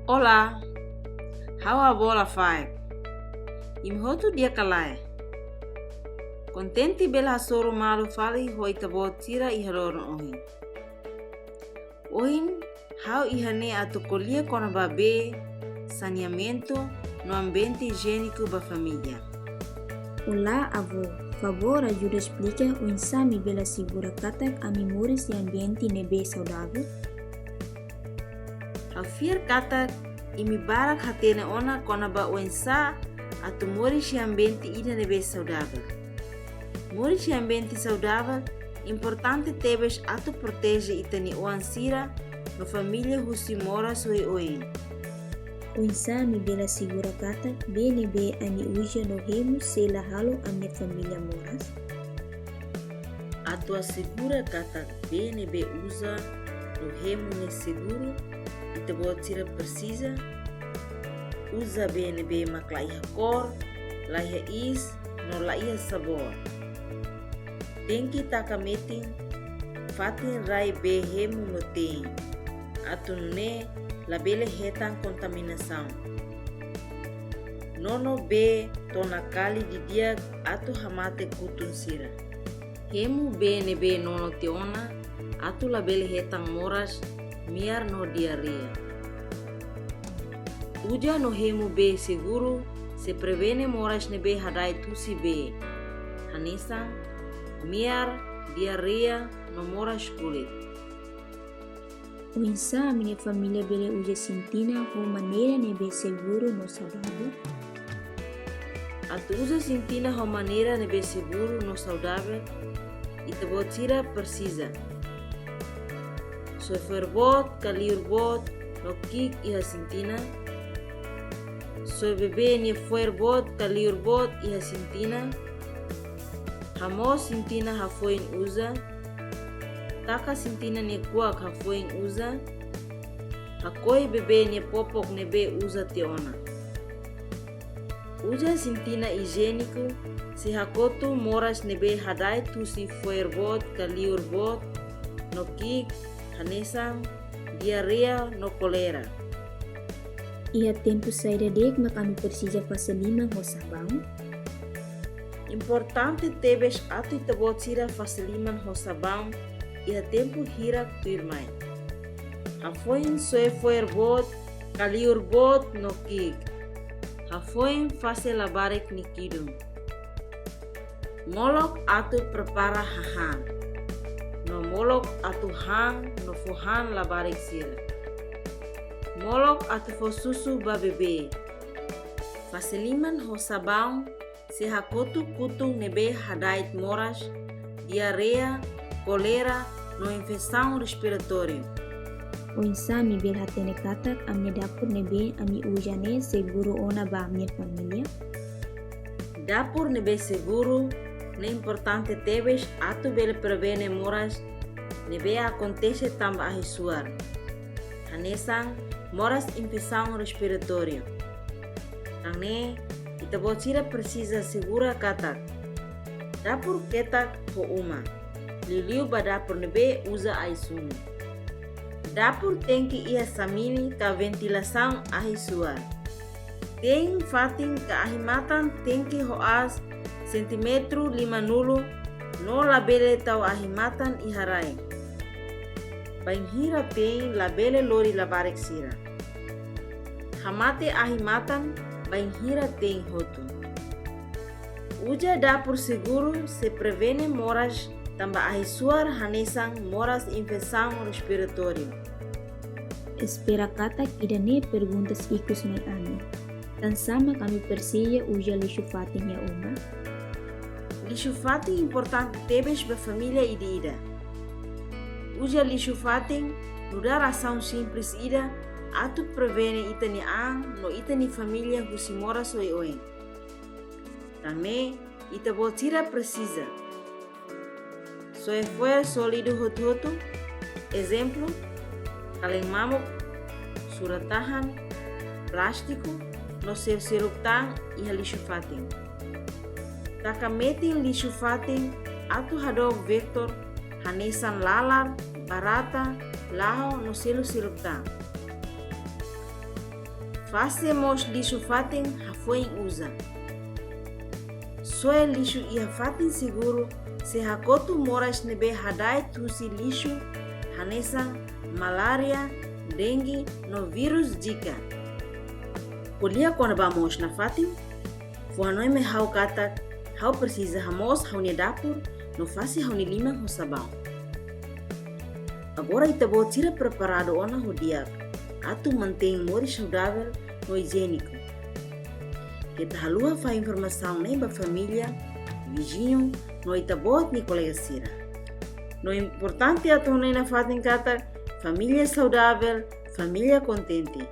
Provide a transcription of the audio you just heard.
Olá, how a bola fai? Imhotu dia kalai. Contente bela soro malu fali hoi tabo tira iharoron ohin. Ohin, how ihane atu colia kona babe, saneamento no ambiente higiênico da família. Olá, avô. Favor, ajuda a explicar o ensame bela segura katak a memórias de ambiente nebe saudável? Hafir katak imi barak hatene ona kona ba uensa atu moris ambiente ida nebe saudável. Moris ambiente saudável importante tebes atu protege itani uansira no família husi mora soi oin. O ensame bela segura katak BNB ami uja no remo sela halo a minha família moras? Atu assegura katak BNB usa no remo ne seguro ita tira precisa usa BNB mak laiha cor, laiha is, no laiha sabor. Tem que meeting fatin rai be remo no tem. Atu ne labele hetan contaminação. Nono be tona kali di dia atu hamate kutun sira. Hemu BNB nono teona atu labele hetan moras miar no diarrea. Uja no hemu be seguro se prevene moras nebe hadai tusi be. Hanesan, miar, diarrea no moras kulit. O ensame minha família bela uja sintina com maneira nebe seguro no saudável? Atu usa sintina ho maneira nebe seguro no saudável ita tira precisa. So ferbot, kaliurbot, no kik iha sintina. So bebe ni ferbot, kaliurbot iha sintina. Hamo sintina hafoin usa. Taka sintina ni kuak hafoin usa. Hakoi bebe ni popok nebe usa teona. Uja sintina higiênico se hakotu moras nebe hadai tusi ferbot, kaliurbot, no kik, hanesan, diarrea no kolera. Ia tempo saída dek mak kami precisa fazer lima ho sabão? Importante tebes atu itabo tira fasiliman ho sabão ia tempo hirak tuirmai. Hafoin soe ferbot, kaliurbot no kik. Hafoin fase labarek nikidum. Molok atu prepara hahan. No molok atu hang no fuhan labarek sira. Molok atu fo susu ba bebe. Fasiliman ho sabão se hakotu kutung nebe hadait moras, diarrea, kolera no infecção respiratória. O ensame bela tene katak a minha dapur nebe ami uja ne seguro ona ba minha família? Dapur nebe seguro ne importante tebes atu bele prevene moras nebe acontece tamba ahisuar. Hanesan moras infecção respiratória. Tane ita tira precisa segura katak. Dapur ketak ho uma. Liliu ba dapur nebe usa aisunu. Dapur tem que ia samini ka ventilação ahisuar. Tem fatin ka ahimatan tem que hoas sentimetro 50 no labele tau ahimatan iharai. Banhira tem labele lori labarek sira. Hamate ahimatan banhira tem hotu. Uja dapur seguro se prevene moras tamba ahisuar hanesan moras infecção respiratória. Espera katak ida ne perguntas ikus mai ani. Dan sama kami persia uja lixo fatin ya uma? Lixo fatin importante tebes ba família ida. Uja lixo fatin no dar ação simples ida atu prevene itani ang no itani família husi mora soi oen. Também ita tira precisa. Soe fuera sólido hotu, exemplo, kaleng mamuk, suratahan, plástico, no seu seruptang iha lixo fatin. Takameti lixo fatin atu hadog vector hanesan lalar, barata, laho no selu seruptang. Fazemos lixo fatin hafueng usa. Soe lixo ia fatin seguro se hakotu moras nebe hadai tusi lixo hanesa malaria, dengue no vírus Zika. Kulia quando vamos na fatin, fuanoi me hau kata hau precisa hamos hauni dapur no fasi hauni lima ho sabão. Agora itabo tira preparado ona ho dia, atu mantém mori saudável no higiênico. Kita halua fa informação nem ba família, vizinho, no itabot ni colega sira. No importante atu nem na fatin kata família saudável, família contente.